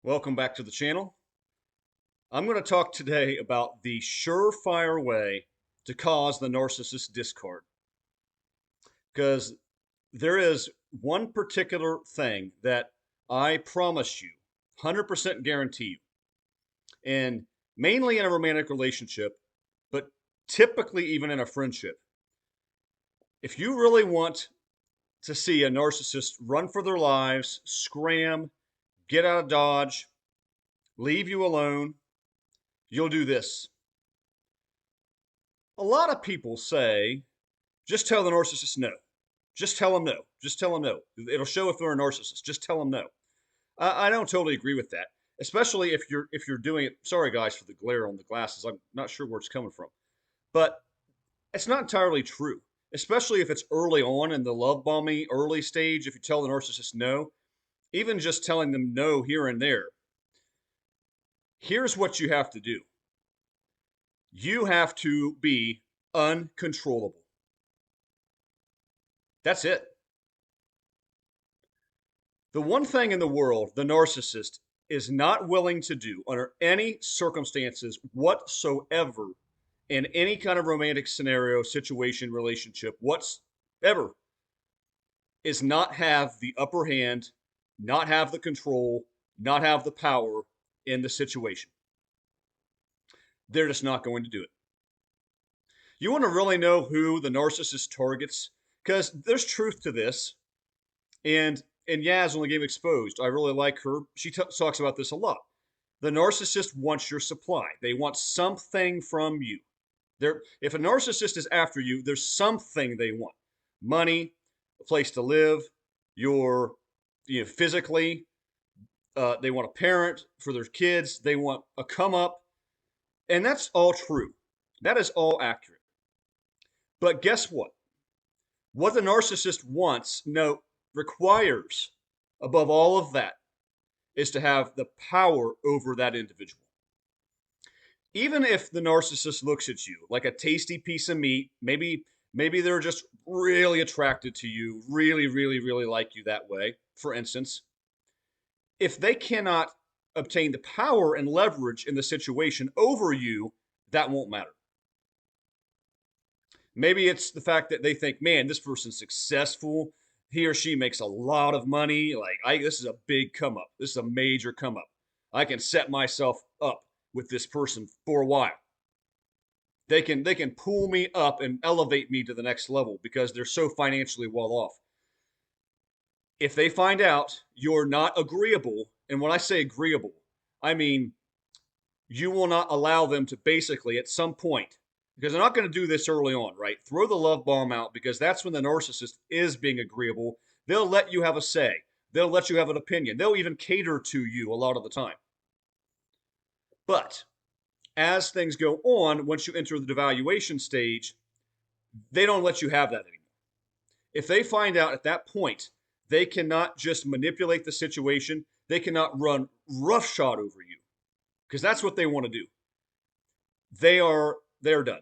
Welcome back to the channel. I'm going to talk today about the surefire way to cause the narcissist discard. Because there is one particular thing that I promise you, 100% guarantee you, and mainly in a romantic relationship, but typically even in a friendship. If you really want to see a narcissist run for their lives, scram, get out of Dodge, leave you alone, you'll do this. A lot of people say, just tell the narcissist no. Just tell them no. Just tell them no. It'll show if they're a narcissist. Just tell them no. I don't totally agree with that, especially if you're doing it. Sorry guys for the glare on the glasses. I'm not sure where it's coming from, but it's not entirely true. Especially if it's early on in the love bombing early stage. If you tell the narcissist no, even just telling them no here and there. Here's what you have to do. You have to be uncontrollable. That's it. The one thing in the world the narcissist is not willing to do under any circumstances whatsoever in any kind of romantic scenario, situation, relationship, whatsoever, is not have the upper hand, not have the control, not have the power in the situation. They're just not going to do it. You want to really know who the narcissist targets? Because there's truth to this. And Yaz on the game Exposed, I really like her. She talks about this a lot. The narcissist wants your supply. They want something from you. If a narcissist is after you, there's something they want: money, a place to live, your, physically. They want a parent for their kids. They want a come up, and that's all true. That is all accurate. But guess what? What the narcissist wants, no, requires above all of that is to have the power over that individual. Even if the narcissist looks at you like a tasty piece of meat, maybe they're just really attracted to you, really, really, really like you that way, for instance, if they cannot obtain the power and leverage in the situation over you, that won't matter. Maybe it's the fact that they think, man, this person's successful. He or she makes a lot of money. This is a big come up. This is a major come up. I can set myself up with this person for a while. They can pull me up and elevate me to the next level because they're so financially well off. If they find out you're not agreeable, and when I say agreeable, I mean you will not allow them to basically at some point, because they're not going to do this early on, right? Throw the love bomb out, because that's when the narcissist is being agreeable. They'll let you have a say. They'll let you have an opinion. They'll even cater to you a lot of the time. But as things go on, once you enter the devaluation stage, they don't let you have that anymore. If they find out at that point they cannot just manipulate the situation, they cannot run roughshod over you, because that's what they want to do. They're done.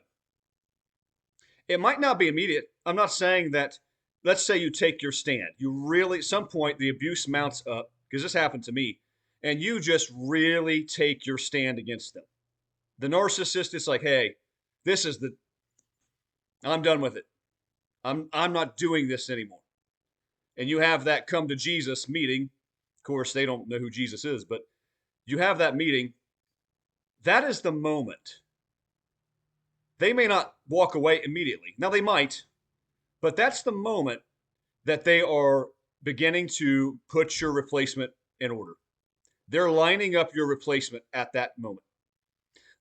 It might not be immediate. I'm not saying that. Let's say you take your stand. You really, at some point, the abuse mounts up, because this happened to me, and you just really take your stand against them. The narcissist is like, hey, this is the, I'm done with it. I'm not doing this anymore. And you have that come to Jesus meeting. Of course, they don't know who Jesus is, but you have that meeting. That is the moment. They may not walk away immediately. Now, they might, but that's the moment that they are beginning to put your replacement in order. They're lining up your replacement at that moment.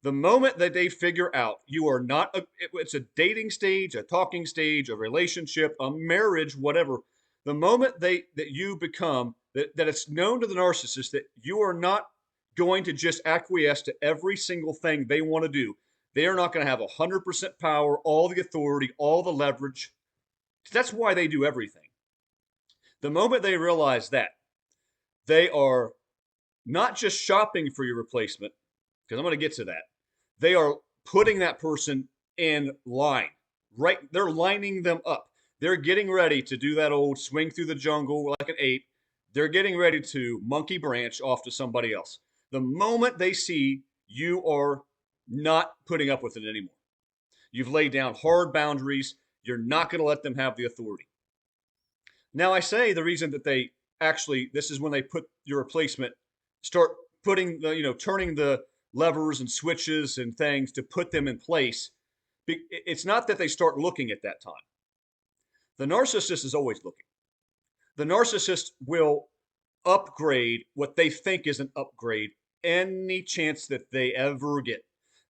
The moment that they figure out you are not, it's a dating stage, a talking stage, a relationship, a marriage, whatever. The moment that you become, that it's known to the narcissist that you are not going to just acquiesce to every single thing they want to do. They are not going to have 100% power, all the authority, all the leverage. That's why they do everything. The moment they realize that, they are not just shopping for your replacement, because I'm going to get to that. They are putting that person in line. Right? They're lining them up. They're getting ready to do that old swing through the jungle like an ape, They're getting ready to monkey branch off to somebody else. The moment they see you are not putting up with it anymore, you've laid down hard boundaries, you're not going to let them have the authority. Now, I say the reason that they actually, this is when they put your replacement, start putting the, turning the levers and switches and things to put them in place. It's not that they start looking at that time. The narcissist is always looking. The narcissist will upgrade what they think is an upgrade any chance that they ever get.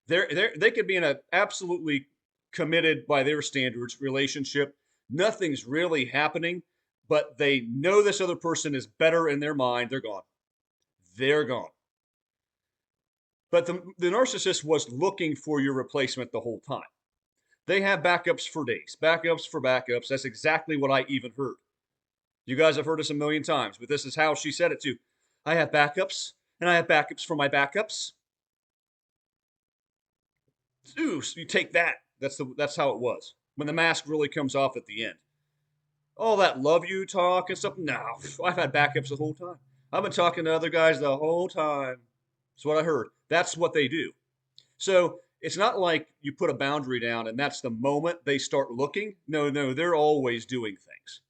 They could be in an absolutely committed by their standards relationship. Nothing's really happening, but they know this other person is better in their mind. They're gone. They're gone. But the narcissist was looking for your replacement the whole time. They have backups for days, backups for backups. That's exactly what I even heard. You guys have heard this a million times, but this is how she said it too. I have backups, and I have backups for my backups. Ooh, so you take that. That's how it was. When the mask really comes off at the end. All that love you talk and stuff. No, I've had backups the whole time. I've been talking to other guys the whole time. That's what I heard. That's what they do. So it's not like you put a boundary down and that's the moment they start looking. No, they're always doing things.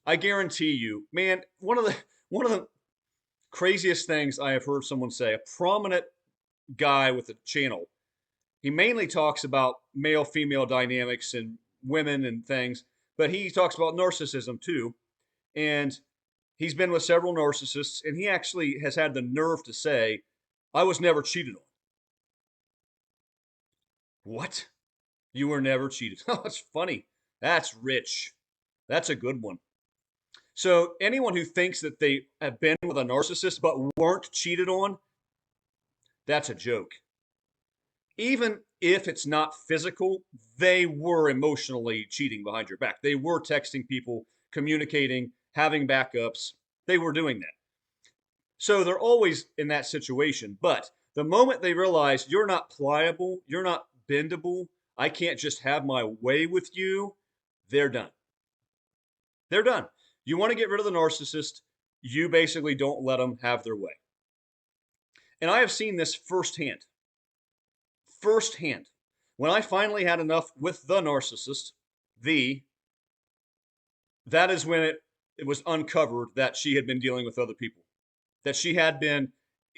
I guarantee you, man, one of the craziest things I have heard someone say, a prominent guy with a channel. He mainly talks about male female dynamics and women and things, but he talks about narcissism too. And he's been with several narcissists, and he actually has had the nerve to say, I was never cheated on. What? You were never cheated? Oh, that's funny. That's rich. That's a good one. So, anyone who thinks that they have been with a narcissist but weren't cheated on, that's a joke. Even if it's not physical, they were emotionally cheating behind your back. They were texting people, communicating, having backups. They were doing that. So they're always in that situation. But the moment they realize you're not pliable, you're not bendable, I can't just have my way with you, they're done. They're done. You want to get rid of the narcissist, you basically don't let them have their way. And I have seen this firsthand. Firsthand. When I finally had enough with the narcissist, that is when it was uncovered that she had been dealing with other people. That she had been,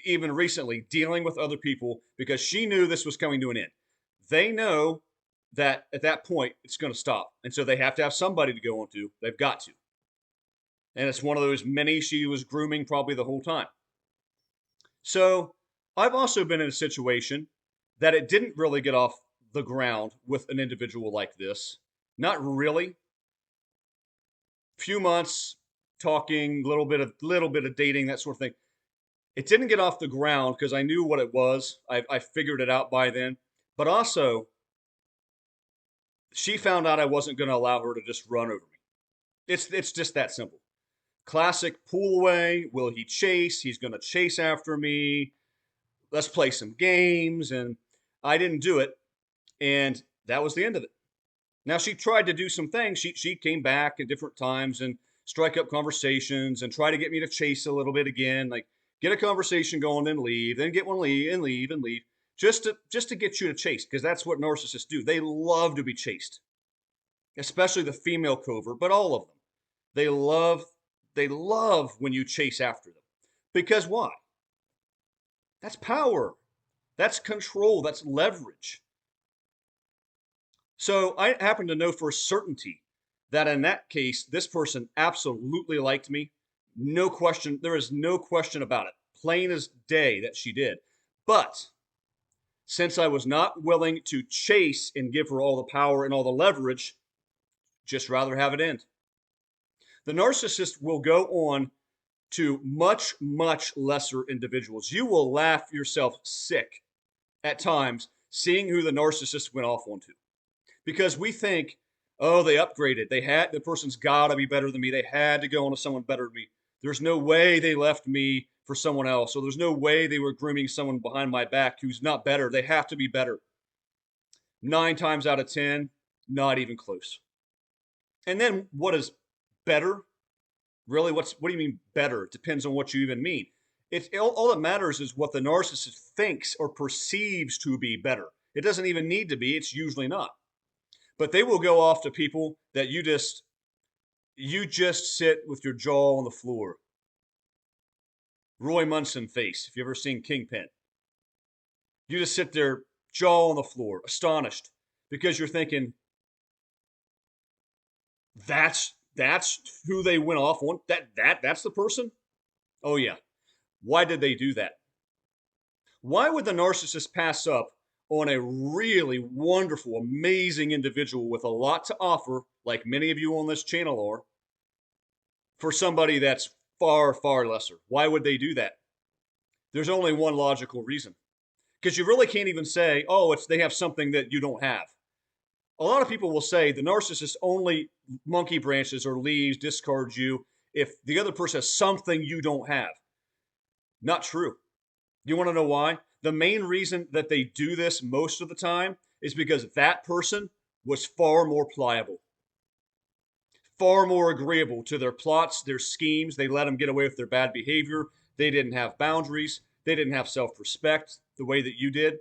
even recently, dealing with other people because she knew this was coming to an end. They know that at that point it's going to stop. And so they have to have somebody to go on to. They've got to. And it's one of those many she was grooming probably the whole time. So I've also been in a situation that it didn't really get off the ground with an individual like this. Not really. Few months talking, little bit of dating, that sort of thing. It didn't get off the ground because I knew what it was. I figured it out by then. But also, she found out I wasn't going to allow her to just run over me. It's just that simple. Classic pool way. Will he chase? He's going to chase after me. Let's play some games. And I didn't do it. And that was the end of it. Now, she tried to do some things. She came back at different times and strike up conversations and try to get me to chase a little bit again. Like, get a conversation going, then leave, then get one, leave, and leave, and leave. Just to get you to chase, because that's what narcissists do. They love to be chased. Especially the female covert, but all of them. They love when you chase after them. Because why? That's power. That's control. That's leverage. So I happen to know for certainty that in that case, this person absolutely liked me. No question. There is no question about it. Plain as day that she did. But since I was not willing to chase and give her all the power and all the leverage, just rather have it end. The narcissist will go on to much, much lesser individuals. You will laugh yourself sick at times seeing who the narcissist went off onto. Because we think, oh, they upgraded. The person's got to be better than me. They had to go on to someone better than me. There's no way they left me for someone else. So there's no way they were grooming someone behind my back who's not better. They have to be better. 9 times out of 10, not even close. And then what is better? Really, what do you mean better? It depends on what you even mean. It's all that matters is what the narcissist thinks or perceives to be better. It doesn't even need to be. It's usually not. But they will go off to people that you just sit with your jaw on the floor. Roy Munson face, if you ever seen Kingpin. You just sit there, jaw on the floor, astonished, because you're thinking, that's who they went off on. That's the person? Oh yeah. Why did they do that? Why would the narcissist pass up on a really wonderful, amazing individual with a lot to offer, like many of you on this channel are, for somebody that's far, far lesser? Why would they do that? There's only one logical reason. Because you really can't even say, oh, it's they have something that you don't have. A lot of people will say the narcissist only monkey branches or leaves, discards you if the other person has something you don't have. Not true. You want to know why? The main reason that they do this most of the time is because that person was far more pliable, far more agreeable to their plots, their schemes. They let them get away with their bad behavior. They didn't have boundaries. They didn't have self respect the way that you did.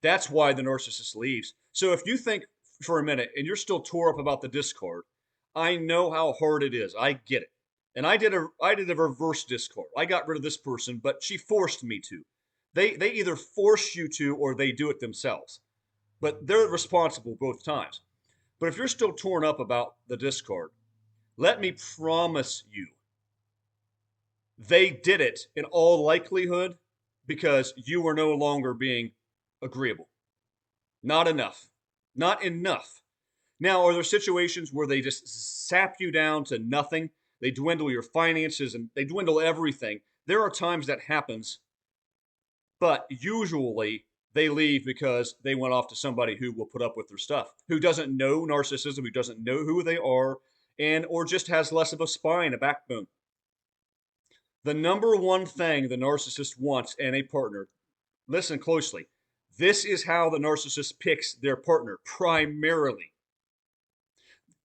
That's why the narcissist leaves. So if you think for a minute and you're still tore up about the discard, I know how hard it is. I get it. And I did a reverse discard. I got rid of this person, but she forced me to. They either force you to or they do it themselves. But they're responsible both times. But if you're still torn up about the discard, let me promise you, they did it in all likelihood because you were no longer being agreeable. Not enough. Not enough. Now, are there situations where they just sap you down to nothing? They dwindle your finances and they dwindle everything. There are times that happens, but usually they leave because they went off to somebody who will put up with their stuff, who doesn't know narcissism, who doesn't know who they are, and or just has less of a spine, a backbone. The number one thing the narcissist wants in a partner, listen closely. This is how the narcissist picks their partner primarily.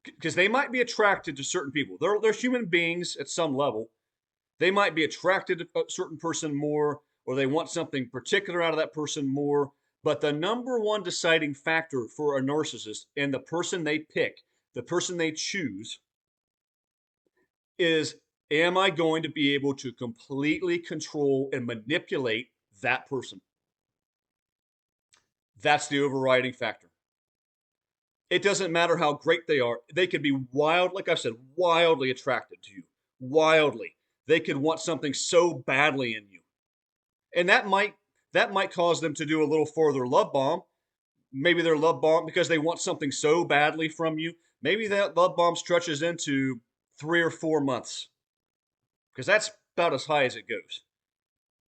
Because they might be attracted to certain people. They're human beings at some level. They might be attracted to a certain person more, or they want something particular out of that person more. But the number one deciding factor for a narcissist and the person they pick, the person they choose, is am I going to be able to completely control and manipulate that person? That's the overriding factor. It doesn't matter how great they are. They could be wild, like I said, wildly attracted to you. Wildly. They could want something so badly in you. And that might cause them to do a little further love bomb. Maybe they're love bomb because they want something so badly from you. Maybe that love bomb stretches into 3 or 4 months. Because that's about as high as it goes.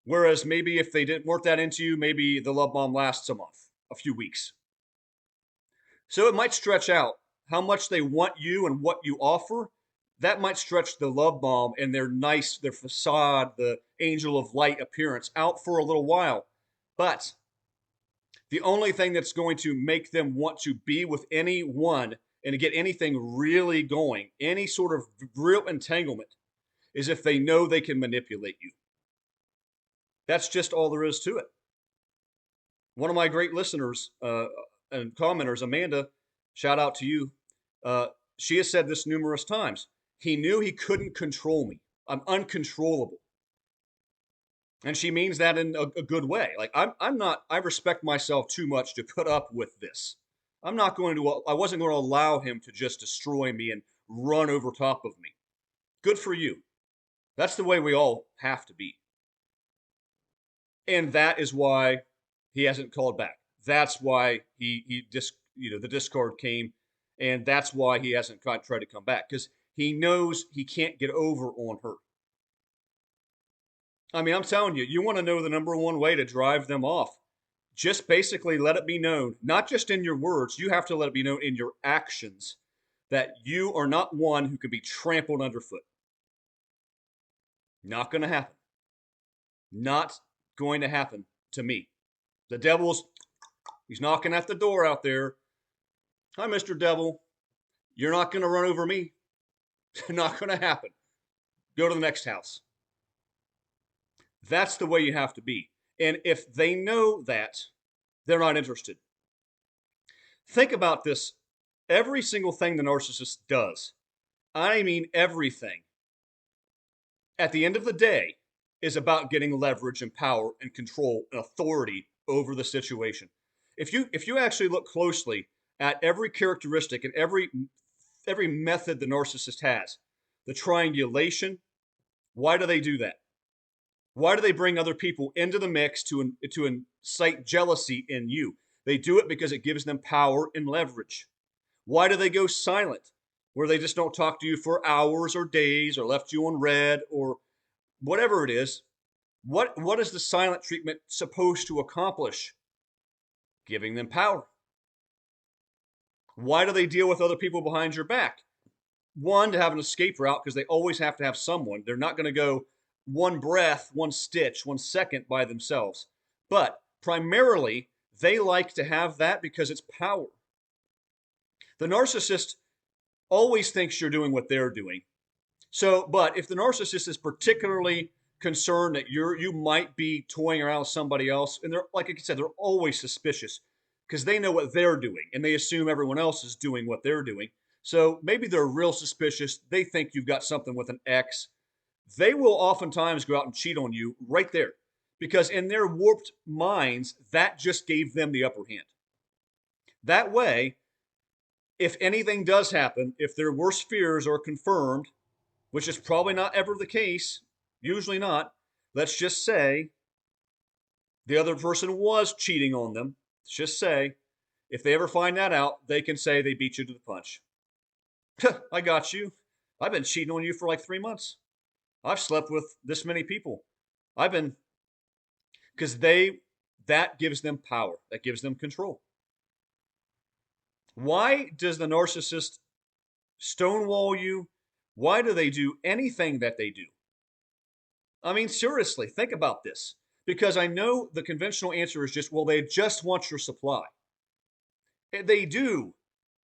Whereas maybe if they didn't work that into you, maybe the love bomb lasts a month, a few weeks. So it might stretch out how much they want you and what you offer. That might stretch the love bomb and their facade, the angel of light appearance out for a little while. But the only thing that's going to make them want to be with anyone and to get anything really going, any sort of real entanglement, is if they know they can manipulate you. That's just all there is to it. One of my great listeners and commenters, Amanda, shout out to you. She has said this numerous times. He knew he couldn't control me. I'm uncontrollable. And she means that in a good way. Like I'm not, I respect myself too much to put up with this. I wasn't going to allow him to just destroy me and run over top of me. Good for you. That's the way we all have to be. And that is why he hasn't called back. That's why the discard came, and that's why he hasn't tried to come back because he knows he can't get over on her. I mean, I'm telling you, you want to know the number one way to drive them off. Just basically let it be known, not just in your words, you have to let it be known in your actions that you are not one who can be trampled underfoot. Not going to happen. Not going to happen to me. The he's knocking at the door out there. Hi, Mr. Devil. You're not going to run over me. Not going to happen. Go to the next house. That's the way you have to be. And if they know that, they're not interested. Think about this. Every single thing the narcissist does, I mean everything, at the end of the day, is about getting leverage and power and control and authority over the situation. If you actually look closely at every characteristic and every method the narcissist has, the triangulation, why do they do that? Why do they bring other people into the mix to incite jealousy in you? They do it because it gives them power and leverage. Why do they go silent? Where they just don't talk to you for hours or days or left you on red or whatever it is. What is the silent treatment supposed to accomplish? Giving them power. Why do they deal with other people behind your back? One, to have an escape route because they always have to have someone. They're not going to go one breath, one stitch, 1 second by themselves. But primarily, they like to have that because it's power. The narcissist always thinks you're doing what they're doing. So, but if the narcissist is particularly concerned that you might be toying around with somebody else, and they're, like I said, they're always suspicious because they know what they're doing and they assume everyone else is doing what they're doing. So maybe they're real suspicious. They think you've got something with an ex. They will oftentimes go out and cheat on you right there because in their warped minds, that just gave them the upper hand. That way, if anything does happen, if their worst fears are confirmed, which is probably not ever the case, usually not, let's just say the other person was cheating on them. Let's just say, if they ever find that out, they can say they beat you to the punch. I got you. I've been cheating on you for like 3 months. I've slept with this many people. I've been, because that gives them power. That gives them control. Why does the narcissist stonewall you? Why do they do anything that they do? I mean, seriously, think about this. Because I know the conventional answer is just, well, they just want your supply. They do,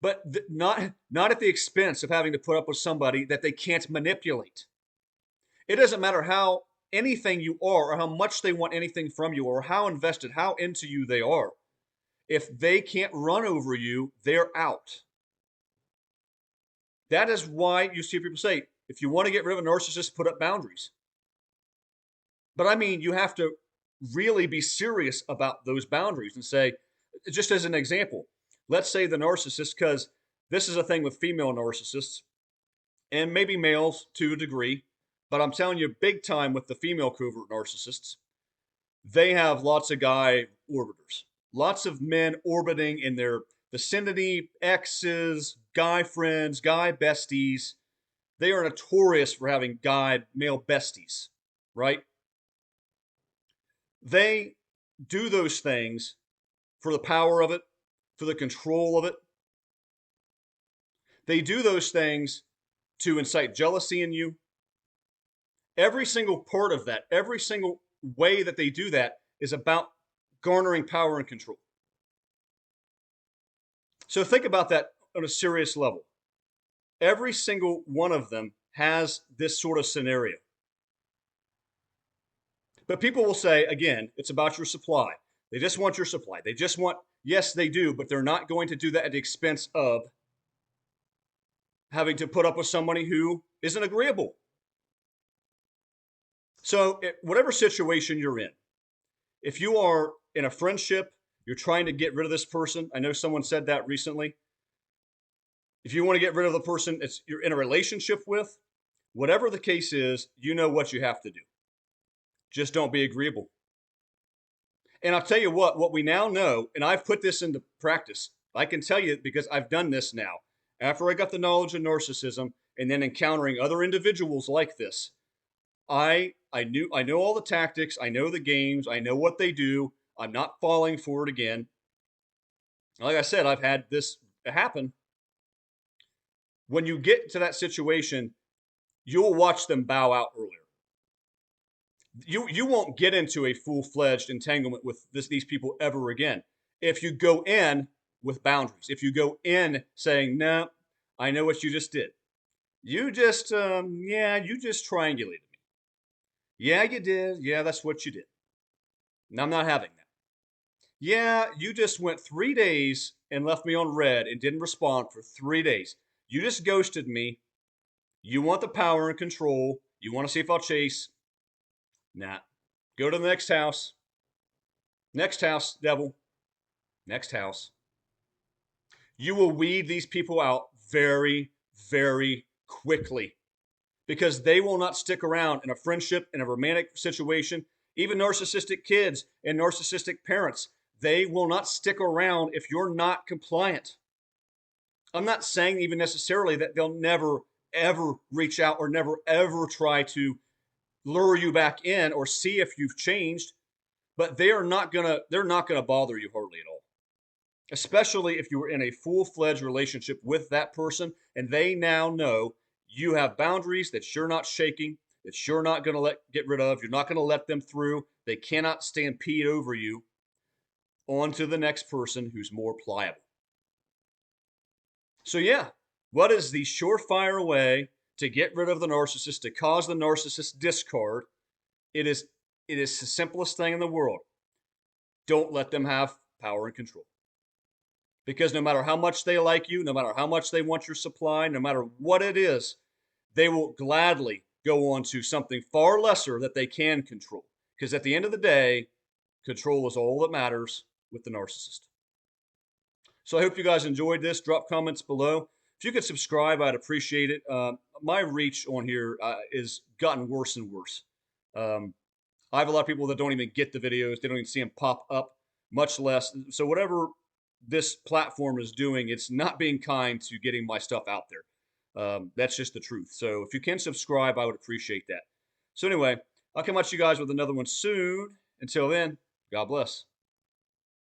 but not at the expense of having to put up with somebody that they can't manipulate. It doesn't matter how anything you are or how much they want anything from you or how invested, how into you they are. If they can't run over you, they're out. That is why you see people say, if you want to get rid of a narcissist, put up boundaries. But I mean, you have to really be serious about those boundaries and say, just as an example, let's say the narcissist, because this is a thing with female narcissists and maybe males to a degree, but I'm telling you, big time with the female covert narcissists, they have lots of guy orbiters, lots of men orbiting in their vicinity, exes, guy friends, guy besties. They are notorious for having guy male besties, right? They do those things for the power of it, for the control of it. They do those things to incite jealousy in you. Every single part of that, every single way that they do that is about garnering power and control. So think about that on a serious level. Every single one of them has this sort of scenario. But people will say, again, it's about your supply. They just want your supply. They just want, yes, they do, but they're not going to do that at the expense of having to put up with somebody who isn't agreeable. So, whatever situation you're in, if you are in a friendship, you're trying to get rid of this person. I know someone said that recently. If you want to get rid of the person you're in a relationship with, whatever the case is, you know what you have to do. Just don't be agreeable. And I'll tell you what we now know, and I've put this into practice. I can tell you because I've done this now. After I got the knowledge of narcissism and then encountering other individuals like this, I know all the tactics, I know the games, I know what they do. I'm not falling for it again. Like I said, I've had this happen. When you get to that situation, you'll watch them bow out earlier. You won't get into a full-fledged entanglement with these people ever again if you go in with boundaries. If you go in saying, "No, I know what you just did. yeah, you just triangulated me. Yeah, you did. Yeah, that's what you did. And I'm not having that. Yeah, you just went 3 days and left me on red and didn't respond for 3 days. You just ghosted me. You want the power and control. You want to see if I'll chase. Nah. Go to the next house. Next house, devil. Next house. You will weed these people out very, very quickly because they will not stick around in a friendship, in a romantic situation. Even narcissistic kids and narcissistic parents, they will not stick around if you're not compliant. I'm not saying even necessarily that they'll never ever reach out or never ever try to lure you back in or see if you've changed, but they're not gonna bother you hardly at all. Especially if you were in a full-fledged relationship with that person and they now know you have boundaries that you're not shaking, that you're not going to let get rid of, you're not going to let them through, they cannot stampede over you onto the next person who's more pliable. So yeah, what is the surefire way to get rid of the narcissist, to cause the narcissist discard? It is the simplest thing in the world. Don't let them have power and control. Because no matter how much they like you, no matter how much they want your supply, no matter what it is, they will gladly go on to something far lesser that they can control. Because at the end of the day, control is all that matters with the narcissist. So I hope you guys enjoyed this. Drop comments below. If you could subscribe, I'd appreciate it. My reach on here is gotten worse and worse. Um, I have a lot of people that don't even get the videos. They don't even see them pop up, much less. So whatever this platform is doing, it's not being kind to getting my stuff out there. That's just the truth. So if you can subscribe, I would appreciate that. So anyway, I'll come at you guys with another one soon. Until then, God bless.